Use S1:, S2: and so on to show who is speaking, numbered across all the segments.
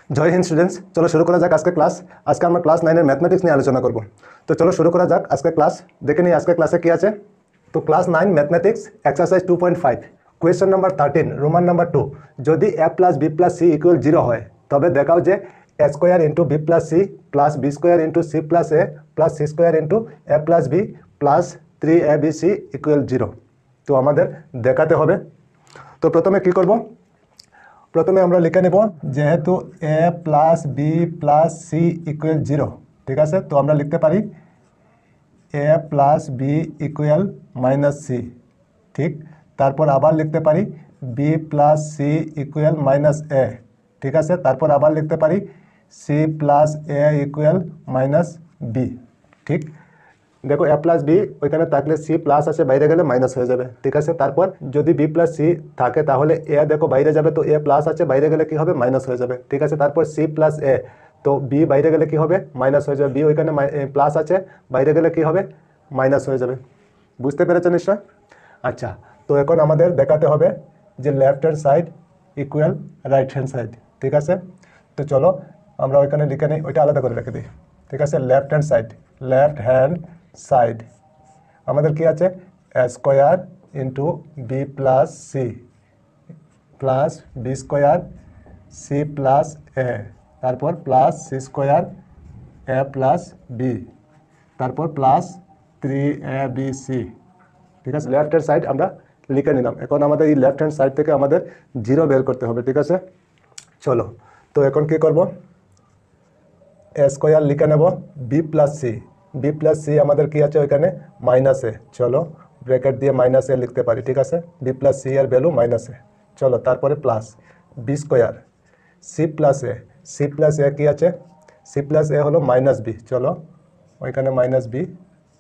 S1: জয় Hind students, চলো শুরু করা যাক আজকে ক্লাস। আজকে আমরা ক্লাস 9 এর ম্যাথমেটিক্স নিয়ে আলোচনা করব। তো চলো শুরু করা যাক আজকে ক্লাস। দেখে নিই আজকে ক্লাসে কি আছে। তো class 9 mathematics exercise 2.5 question number 13 Roman number 2, যদি a plus B plus C equal 0 হয় তবে দেখাও যে a square into B plus C plus B square into c plus A plus C square into A plus B plus 3abc equal 0। তো আমাদের দেখাতে হবে। তো প্রথমে কি করব, প্রথমে আমরা লিখে নেব যেহেতু A plus B plus C equal 0, ঠিক আছে। তো আমরা লিখতে পারি A plus B equal minus C, ঠিক। তারপর আবার লিখতে পারি B plus C equal minus A, ঠিক আছে। তারপর আবার লিখতে পারি C plus A equal minus B, ঠিক। দেখো এ প্লাস বি ওইখানে থাকলে সি প্লাস আছে, বাইরে গেলে মাইনাস হয়ে যাবে, ঠিক আছে। তারপর যদি বি প্লাস সি থাকে তাহলে এ দেখো বাইরে যাবে, তো এ প্লাস আছে, বাইরে গেলে কি হবে মাইনাস হয়ে যাবে, ঠিক আছে। তারপর সি প্লাস এ, তো বি বাইরে গেলে কি হবে মাইনাস হয়ে যাবে, বি ওইখানে প্লাস আছে, বাইরে গেলে কি হবে মাইনাস হয়ে যাবে। বুঝতে পেরেছেন নিশ্চয়? আচ্ছা, তো এখন আমাদের দেখাতে হবে যে left hand side equal right hand side, ঠিক আছে। তো চলো আমরা ওইখানে লিখে নিই, ওইটা আলাদা করে রেখে দিই, ঠিক আছে। লেফট হ্যান্ড সাইড আমাদের কি আছে A square into B plus C plus B square C plus A, তারপর plus C square A plus B, তারপর প্লাস 3abc, ঠিক আছে। লেফট হ্যান্ড সাইড আমরা লিখে নিলাম। এখন আমাদের এই লেফট হ্যান্ড সাইড থেকে আমাদের 0 বের করতে হবে, ঠিক আছে। চলো তো এখন কি করব, এ স্কোয়ার লিখে নেব বি প্লাস সি আমাদের কি আছে ওইখানে মাইনাস এ, চলো ব্র্যাকেট দিয়ে মাইনাস এ লিখতে পারি, ঠিক আছে। বি প্লাস সি এর ভ্যালু মাইনাস এ, চলো। তারপরে plus B square C plus A কি আছে, সি প্লাস এ হলো মাইনাস বি, চলো ওইখানে মাইনাস বি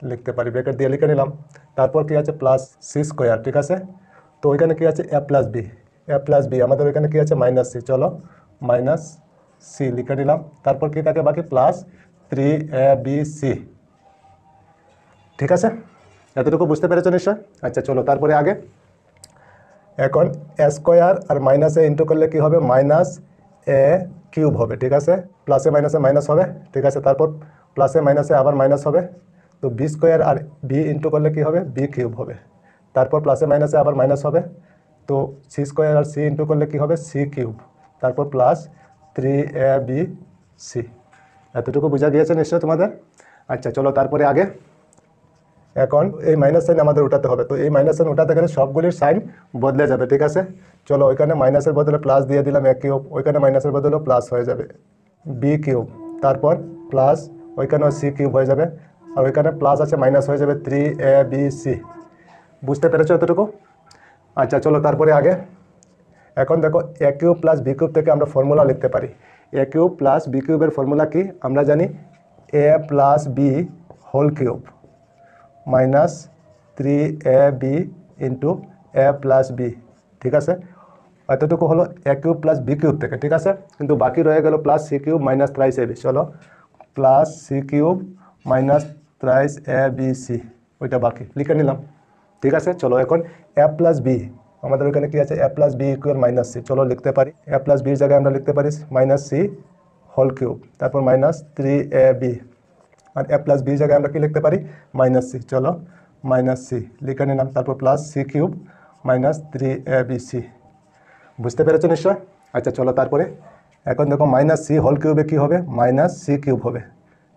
S1: লিখতে পারি, ব্র্যাকেট দিয়ে লিখে নিলাম। তারপর কি আছে প্লাস সি স্কোয়ার, ঠিক আছে। তো ওইখানে কি আছে এ প্লাস বি আমাদের ওইখানে কি আছে মাইনাস সি, চলো মাইনাস সি লিখে নিলাম। তারপর কি থাকে বাকি প্লাস 3abc, ঠিক আছে। এতটুকু বুঝতে পেরেছো নিশ্চয়? আচ্ছা চলো তারপরে আগে। এখন এ স্কোয়ার আর মাইনাস এ ইন্টু করলে কি হবে মাইনাস এ কিউব হবে, ঠিক আছে। প্লাসে মাইনাসে মাইনাস হবে, ঠিক আছে। তারপর প্লাসে মাইনাসে আবার মাইনাস হবে, তো বি স্কোয়ার আর বি ইন্টু করলে কি হবে বি কিউব হবে। তারপর প্লাসে মাইনাসে আবার মাইনাস হবে, তো সি স্কোয়ার আর সি ইন্টু করলে কি হবে সি কিউব, তারপর প্লাস 3abc। এতটুকু বোঝা গিয়েছে নিশ্চয় তোমাদের? আচ্ছা চলো তারপরে আগে। এখন এই মাইনাস সাইন আমাদের উঠাতে হবে, তো এই মাইনাস সাইন উঠাতে গেলে সবগুলির সাইন বদলে যাবে, ঠিক আছে। চলো ওইখানে মাইনাসের বদলে প্লাস দিয়ে দিলাম এ কিউব, ওইখানে মাইনাসের বদলে প্লাস হয়ে যাবে বি কিউব, তারপর প্লাস ওইখানেও সি কিউব হয়ে যাবে, আর ওইখানে প্লাস আছে মাইনাস হয়ে যাবে 3abc। বুঝতে পেরেছো এতটুকু? আচ্ছা চলো তারপরে আগে। এখন দেখো A cube plus B cube থেকে আমরা ফর্মুলা লিখতে পারি। এ কিউব প্লাস বি কিউবের ফর্মুলা কি আমরা জানি, A plus B whole cube minus 3ab into A plus B, ঠিক আছে। এতটুকু হলো A cube plus B cube থেকে, ঠিক আছে। কিন্তু বাকি রয়ে গেল plus C cube minus 3ab, চলো plus C cube minus 3abc, ওইটা বাকি লিখে নিলাম, ঠিক আছে। চলো এখন এ প্লাস বি আমাদের ওইখানে কি আছে A plus B equal minus C, চলো লিখতে পারি এ প্লাস বির জায়গায় আমরা লিখতে পারি মাইনাস সি হোল কিউব, তারপর মাইনাস 3ab, আর এ প্লাস বির জায়গায় আমরা কি লিখতে পারি মাইনাস সি, চলো মাইনাস সি লিখে নিলাম। তারপর plus C cube minus 3abc। বুঝতে পেরেছো নিশ্চয়? আচ্ছা চলো তারপরে এখন দেখো মাইনাস সি হোল কিউবে কী হবে মাইনাস সি কিউব হবে,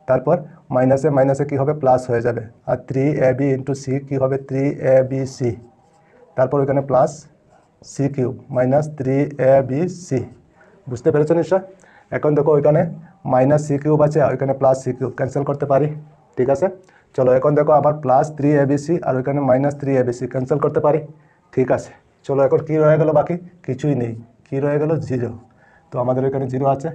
S1: তারপর মাইনাসে মাইনাসে কী হবে প্লাস হয়ে যাবে, আর 3ab ইন্টু সি কী হবে 3abc, তারপর ওইখানে plus C cube minus 3abc। বুঝতে পেরেছো নিশ্চয়? এখন দেখো ওইখানে মাইনাস সি কিউব আছে, ওইখানে প্লাস সি কিউব ক্যান্সেল করতে পারি, ঠিক আছে। চলো এখন দেখো আবার প্লাস 3abc আর ওইখানে মাইনাস 3abc ক্যান্সেল করতে পারি, ঠিক আছে। চলো এখন কী রয়ে গেল বাকি, কিছুই নেই, কী রয়ে গেল 0, তো আমাদের ওইখানে 0 আছে,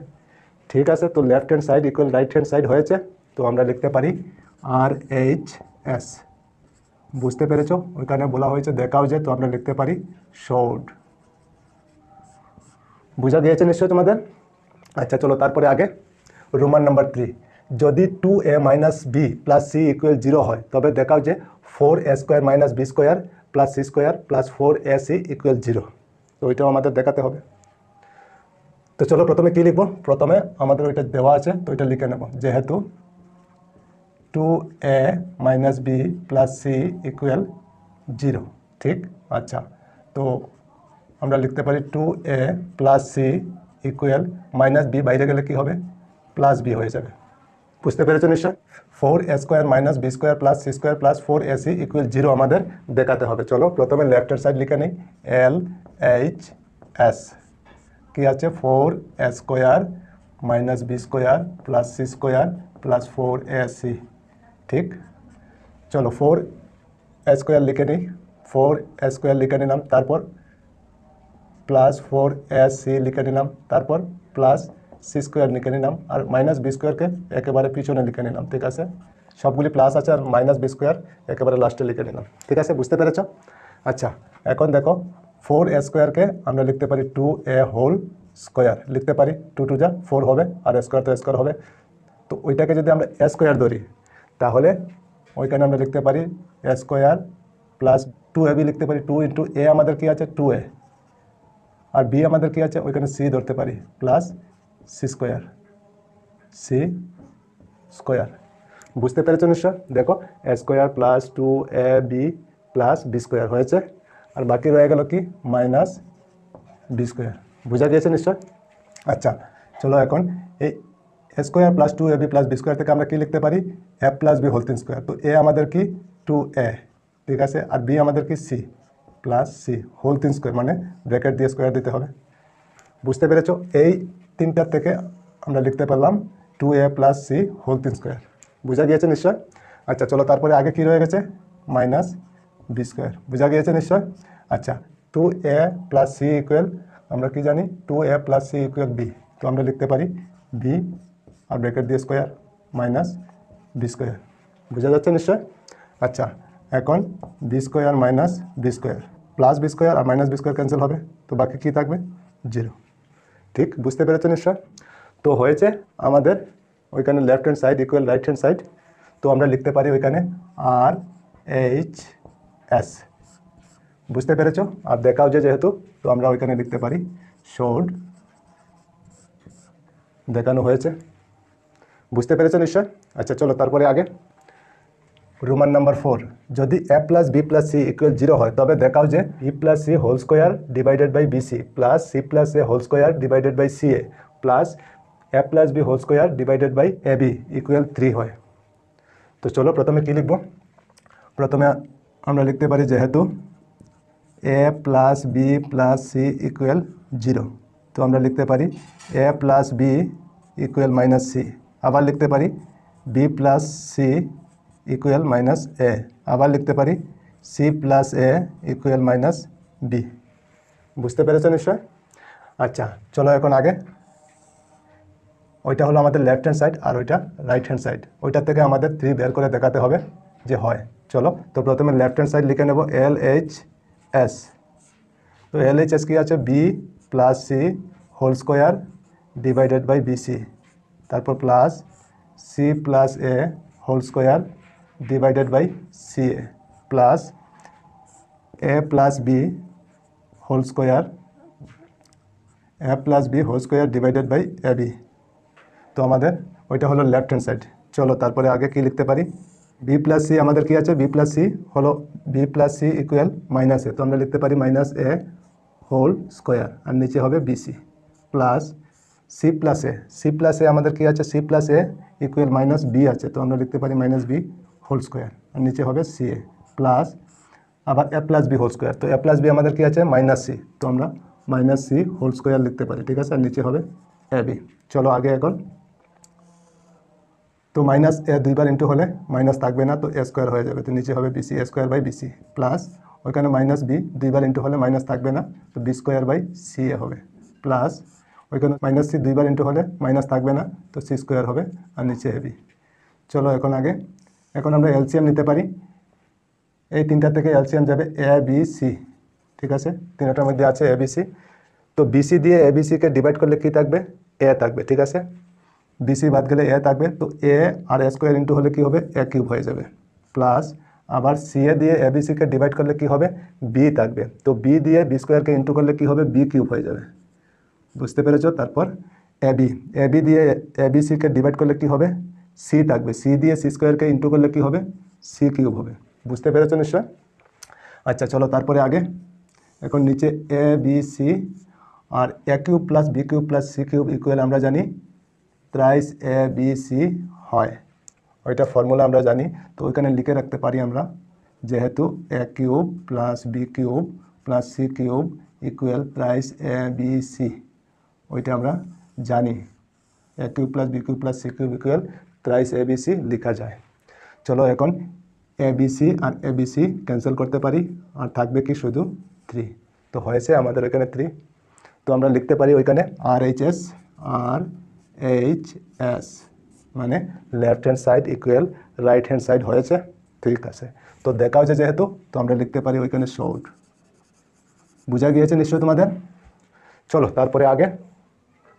S1: ঠিক আছে। তো left hand side equal right hand side হয়েছে, তো আমরা লিখতে পারি RHS। বুঝতে পেরেছো? ওইখানে বলা হয়েছে দেখাও যে, তো আমরা লিখতে পারি শোড। বোঝা গিয়েছে নিশ্চয় তোমাদের? আচ্ছা চলো তারপরে আগে। রোমান নাম্বার 3, যদি 2a minus B plus C equal 0 হয় তবে দেখাও যে 4a square minus B square plus C square plus 4ac equal 0। তো ওইটাও আমাদের দেখাতে হবে। তো চলো প্রথমে কি লিখবো, প্রথমে আমাদের ওইটা দেওয়া আছে তো ওইটা লিখে নেব, যেহেতু 2a minus B plus C equal 0, ঠিক। আচ্ছা, তো আমরা লিখতে পারি 2a plus C equal minus b, বাইরে গেলে কি হবে, প্লাস বি হয়ে যাবে। বুঝতে পেরেছো নিশ্চয়। 4a square minus B square plus C square plus 4ac equal 0 আমাদের দেখাতে হবে। চলো প্রথমে লেফট হ্যান্ড সাইড লিখে নিই, LHS কি আছে, 4a square minus B square plus C square plus 4ac, ঠিক। চলো 4a স্কোয়ার লিখে নিই, 4a স্কোয়ার লিখে নিলাম, তারপর প্লাস 4ac লিখে নিলাম, তারপর প্লাস সি স্কোয়ার লিখে নিলাম, আর মাইনাস বি স্কোয়ারকে একেবারে পিছনে লিখে নিলাম, ঠিক আছে। সবগুলি প্লাস আছে আর মাইনাস বি স্কোয়ার একেবারে লাস্টে লিখে নিলাম, ঠিক আছে। বুঝতে পেরেছ। আচ্ছা, এখন দেখো 4a স্কোয়ারকে আমরা লিখতে পারি 2a হোল স্কোয়ার, লিখতে পারি 2 2 যা 4 হবে, আর স্কোয়ার তো স্কোয়ার হবে। তো ওইটাকে যদি আমরা a স্কোয়ার ধরি তাহলে ওইখানে আমরা লিখতে পারি a স্কোয়ার প্লাস 2ab লিখতে পারি, 2 ইন্টু a আমাদের কি আছে 2a, আর বি আমাদের কি আছে ওইখানে সি ধরতে পারি, প্লাস সি স্কোয়ার। বুঝতে পেরেছো নিশ্চয়। দেখো A square plus 2ab plus B square হয়েছে, আর বাকি রয়ে গেল কি মাইনাস বি স্কোয়ার। বোঝা গিয়েছে নিশ্চয়। আচ্ছা চলো এখন এই A square plus 2ab plus B square থেকে আমরা কি লিখতে পারি, A plus B whole 3 square. তো এ আমাদের কি 2a, ঠিক আছে, আর বি আমাদের কি c plus C whole 3 square, মানে ব্র্যাকেট দিয়ে স্কোয়ার দিতে হবে। বুঝতে পেরেছো। এই তিনটার থেকে আমরা লিখতে পারলাম 2a plus C whole 3 square. বোঝা গিয়েছে নিশ্চয়। আচ্ছা চলো তারপরে আগে কি রয়ে গেছে, মাইনাস বি স্কোয়ার। বোঝা গিয়েছে নিশ্চয়। আচ্ছা 2a প্লাস সি ইকুয়াল, আমরা কি জানি 2a plus C equal B, তো আমরা লিখতে পারি বি আর ব্র্যাকেট দিয়ে স্কোয়ার মাইনাস বি স্কোয়ার। বোঝা যাচ্ছে নিশ্চয়। আচ্ছা এখন B square minus B square, plus B square আর মাইনাস বি স্কোয়ার ক্যান্সেল হবে, তো বাকি কী থাকবে 0, ঠিক। বুঝতে পেরেছো নিশ্চয়। তো হয়েছে আমাদের ওইখানে left hand side equal right hand side, তো আমরা লিখতে পারি ওইখানে RHS। বুঝতে পেরেছো। আর দেখাও যে যেহেতু, তো আমরা ওইখানে লিখতে পারি শোড, দেখানো হয়েছে। বুঝতে পেরেছো নিশ্চয়। আচ্ছা চলো তারপরে আগে রোমান নাম্বার 4, যদি a plus B plus C equal 0 হয় তবে দেখাও যে b plus C whole square divided by bc plus C plus A whole square divided by C A plus A plus B whole square divided by A b equal 3 হয়। তো চলো প্রথমে কী লিখব, প্রথমে আমরা লিখতে পারি যেহেতু A plus B plus C equal 0, তো আমরা লিখতে পারি A plus B equal minus C, আবার লিখতে পারি B plus C equal minus A, আবার লিখতে পারি C plus A equal minus B. বুঝতে পেরেছো নিশ্চয়। আচ্ছা চলো এখন আগে, ওইটা হলো আমাদের লেফট হ্যান্ড সাইড আর ওইটা রাইট হ্যান্ড সাইড, ওইটার থেকে আমাদের 3 বের করে দেখাতে হবে যে হয়। চলো তো প্রথমে লেফট হ্যান্ড সাইড লিখে নেব LHS। তো LHS কি আছে, B plus C whole square divided by BC, তারপর plus C plus A whole square divided by C A plus A plus B whole square divided by A B. তো আমাদের ওইটা হলো লেফট হ্যান্ড সাইড। চলো তারপরে আগে কি লিখতে পারি, বি প্লাস সি আমাদের কি আছে, বি প্লাস সি হলো B plus C equal minus A, তো আমরা লিখতে পারি মাইনাস এ হোল স্কোয়ার, আর নিচে হবে BC plus C plus A আমাদের কি আছে, C plus A equal minus B আছে, তো আমরা লিখতে পারি মাইনাস বি হোল স্কোয়ার, আর নিচে হবে সি এ প্লাস আবার A plus B whole square. তো এ প্লাস বি আমাদের কি আছে মাইনাস সি, তো আমরা মাইনাস সি হোল স্কোয়ার লিখতে পারি, ঠিক আছে, আর নিচে হবে এ বি। চলো আগে এখন, তো মাইনাস এ 2 বার ইন্টু হলে মাইনাস থাকবে না, তো এ স্কোয়ার হয়ে যাবে, তো নিচে হবে bc a square by bc plus ওইখানে মাইনাস বি 2 বার ইন্টু হলে মাইনাস থাকবে না, তো b square by C a হবে প্লাস ওইখানে মাইনাস সি 2 বার ইন্টু হলে মাইনাস থাকবে না, তো সি স্কোয়ার হবে, আর নিচে এ বি। চলো এখন আগে, এখন আমরা এলসিএম নিতে পারি, এই তিনটা থেকে এলসিএম যাবে এ বি সি, ঠিক আছে, তিনটার মধ্যে আছে এ বি সি। তো বিসি দিয়ে এ বি সিকে ডিভাইড করলে কী থাকবে, এ থাকবে, ঠিক আছে, বিসি বাদ গেলে এ থাকবে, তো এ আর এ স্কোয়ার ইন্টু হলে কী হবে এ কিউব হয়ে যাবে প্লাস আবার সি এ দিয়ে এ বি সিকে ডিভাইড করলে কী হবে বি থাকবে, তো বি দিয়ে বি স্কোয়ারকে ইন্টু করলে কী হবে বি কিউব হয়ে যাবে বুঝতে পেরেছো? তারপর এবি দিয়ে এবিসিকে ডিভাইড করলে কি হবে? সি থাকবে, সি দিয়ে সি স্কোয়ারকে ইন্টু করলে কি হবে? সি কিউব হবে। বুঝতে পেরেছো নিশ্চয়? আচ্ছা চলো তারপরে আগে। এখন নিচে এ বি সি আর A cube plus B cube plus C cube equal আমরা জানি ত্রাইস এ বি সি হয়, ওইটা ফর্মুলা আমরা জানি। তো ওইখানে লিখে রাখতে পারি আমরা, যেহেতু A cube plus B cube plus C cube equal thrice A B C, ওইটা আমরা জানি। A cube plus B cube plus C cube equal thrice A B C লেখা যায়। চলো এখন এ বি সি আর এ বি সি ক্যান্সেল করতে পারি, আর থাকবে কি শুধু 3। তো হয়েছে আমাদের ওইখানে 3। তো আমরা লিখতে পারি ওইখানে আর এইচ এস, মানে left hand side equal right hand side হয়েছে। ঠিক আছে, তো দেখা হয়েছে যেহেতু, তো আমরা লিখতে পারি ওইখানে শর্ট। বুঝা গিয়েছে নিশ্চয় তোমাদের? চলো তারপরে আগে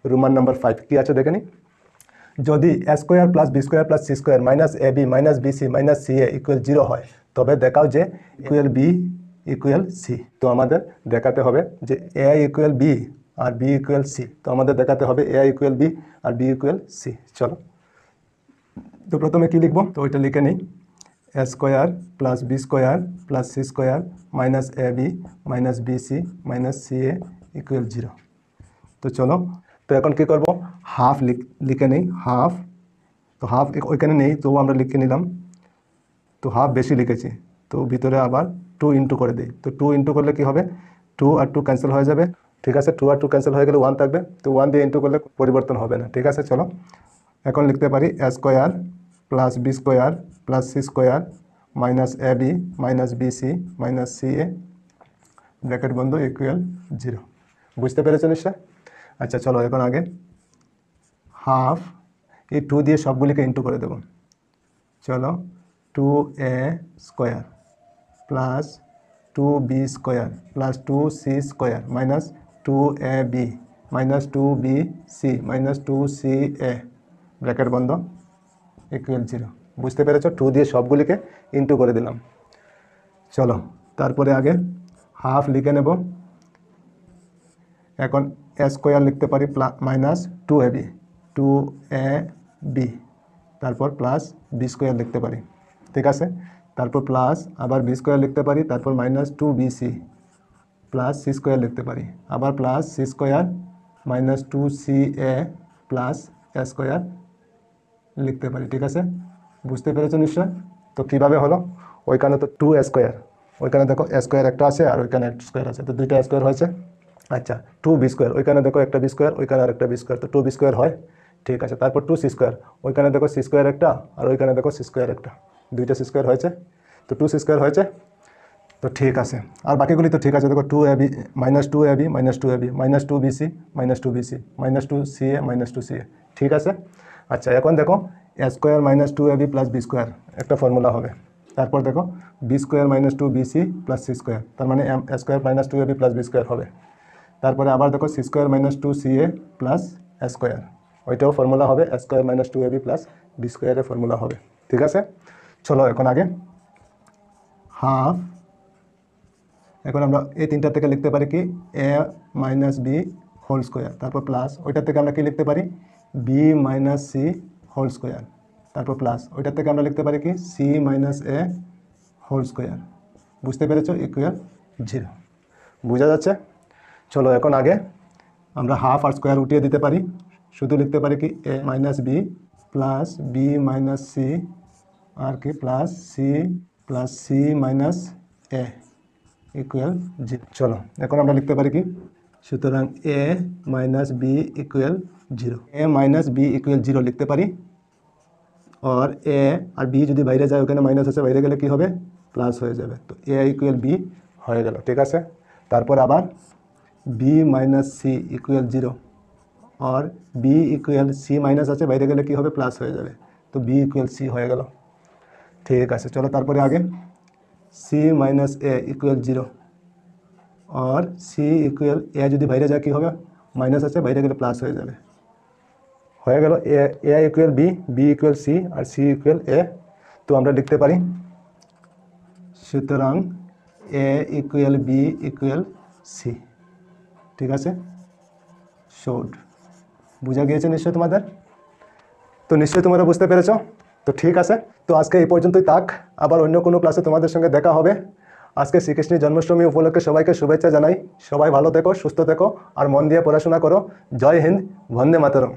S1: রোমান নাম্বার 5 কি আছে দেখে নি। যদি A square plus B square plus C square minus A B minus B C minus C A equal 0 হয়, তবে দেখাও যে ইকুয়াল বি ইকুয়াল সি। তো আমাদের দেখাতে হবে যে এ ইকুয়াল বি আর বি ইকুয়াল সি। তো আমাদের দেখাতে হবে এ ইকুয়াল বি আর বি ইকুয়াল সি। চলো তো প্রথমে কি লিখবো, তো ওইটা লিখে নিই। A square plus B square plus C square minus A B minus B C minus C A equal 0। তো চলো, তো এখন কি করব, হাফ লিখে নেই, হাফ। তো হাফ ওইখানে নেই, তো আমরা লিখে নিলাম। তো হাফ বেশি লিখেছি, তো ভিতরে আবার 2 ইন্টু করে দিই। তো 2 ইন্টু করলে কি হবে, 2 আর 2 ক্যান্সেল হয়ে যাবে। ঠিক আছে, 2 আর 2 ক্যান্সেল হয়ে গেলে 1 থাকবে। তো 1 দিয়ে ইন্টু করলে পরিবর্তন হবে না। ঠিক আছে, চলো এখন লিখতে পারি A square plus B square plus C square minus A B minus B C minus C A bracket বন্ধ ইকুয়াল 0। বুঝতে পেরেছো নিশ্চয়? আচ্ছা চলো এখন আগে হাফ, এই 2 দিয়ে সবগুলিকে ইন্টু করে দেব। চলো 2a square plus 2b square plus 2c square minus 2ab minus 2bc minus 2ca bracket বন্ধ ইকুয়াল 0। বুঝতে পেরেছো? 2 দিয়ে সবগুলিকে ইন্টু করে দিলাম। চলো তারপরে আগে হাফ লিখে নেব। এখন এ স্কোয়ার লিখতে পারি মাইনাস 2ab তারপর প্লাস বি স্কোয়ার লিখতে পারি। ঠিক আছে, তারপর প্লাস আবার বি স্কোয়ার লিখতে পারি, তারপর minus 2bc plus C square লিখতে পারি, আবার plus C square minus 2ca plus A square লিখতে পারি। ঠিক আছে, বুঝতে পেরেছো নিশ্চয়? তো কীভাবে হলো, ওইখানে তো 2a স্কোয়ার, ওইখানে দেখো এ স্কোয়ার একটা আছে আর ওইখানে একটা স্কোয়ার আছে, তো 2টা স্কোয়ার হয়েছে। আচ্ছা 2b স্কোয়ার, ওইখানে দেখো একটা বি স্কোয়ার, ওইখানে আর একটা বি স্কোয়ার, তো 2b স্কোয়ার হয়। ঠিক আছে, তারপর 2c স্কোয়ার, ওইখানে দেখো সি স্কোয়ার একটা আর ওইখানে দেখো সি স্কোয়ার একটা, 2টা সি স্কোয়ার হয়েছে, তো 2c স্কোয়ার হয়েছে। তো ঠিক আছে, আর বাকিগুলি তো ঠিক আছে। দেখো 2ab minus 2ab minus 2ab minus 2bc minus 2bc minus 2ca minus 2ca। ঠিক আছে, আচ্ছা এখন দেখো A square minus 2ab plus B square একটা ফর্মুলা হবে। তারপর দেখো B square minus 2bc plus C square, তার মানে A square minus 2ab plus B square হবে। তারপরে আবার দেখো C square minus 2ca plus A square, ওইটাও ফর্মুলা হবে, A square minus 2ab plus B স্কোয়ারের ফর্মুলা হবে। ঠিক আছে, চলো এখন আগে হাফ, এখন আমরা এই তিনটা থেকে লিখতে পারি কি এ মাইনাস বি হোল স্কোয়ার, তারপর প্লাস ওইটার থেকে আমরা কি লিখতে পারি b minus c whole square, তারপর প্লাস ওইটার থেকে আমরা লিখতে পারি কি সি মাইনাস এ হোল স্কোয়ার। বুঝতে পেরেছো? ইকুয়াল 0। বোঝা যাচ্ছে? চলো এখন আগে আমরা হাফ আর স্কোয়ার উঠিয়ে দিতে পারি, শুধু লিখতে পারি কি এ minus B plus B minus C আর কি plus C minus A equal 0। চলো এখন আমরা লিখতে পারি কি, সুতরাং A minus B equal 0, A minus B equal 0 লিখতে পারি। আর এ আর বি যদি বাইরে যায়, ওখানে মাইনাস আছে, বাইরে গেলে কি হবে প্লাস হয়ে যাবে, তো এ ইকুয়াল বি হয়ে গেল। ঠিক আছে, তারপর আবার বি মাইনাস সি ইকুয়াল 0 আর বি ইকুয়াল সি মাইনাস আছে, বাইরে গেলে কি হবে প্লাস হয়ে যাবে, তো বি ইকুয়াল সি হয়ে গেল। ঠিক আছে, চলো তারপরে আগে C minus A equal 0 R C equal এ যদি বাইরে যায় কি হবে মাইনাস আছে, বাইরে গেলে প্লাস হয়ে যাবে, হয়ে গেল A equal B, B equal C আর সি ইকুয়াল এ। তো আমরা লিখতে পারি সুতরাং A equal B equal C. ঠিক আছে, শুড। বুঝা গিয়েছে নিশ্চয়ই তোমাদের? তো নিশ্চয়ই তোমরা বুঝতে পেরেছো। তো ঠিক আছে, তো আজকে এই পর্যন্তই থাক। আবার অন্য কোনো ক্লাসে তোমাদের সঙ্গে দেখা হবে। আজকে শ্রীকৃষ্ণের জন্মাষ্টমী উপলক্ষে সবাইকে শুভেচ্ছা জানাই। সবাই ভালো থেকো, সুস্থ থেকো আর মন দিয়ে পড়াশোনা করো। জয় হিন্দ, বন্দে মাতরম।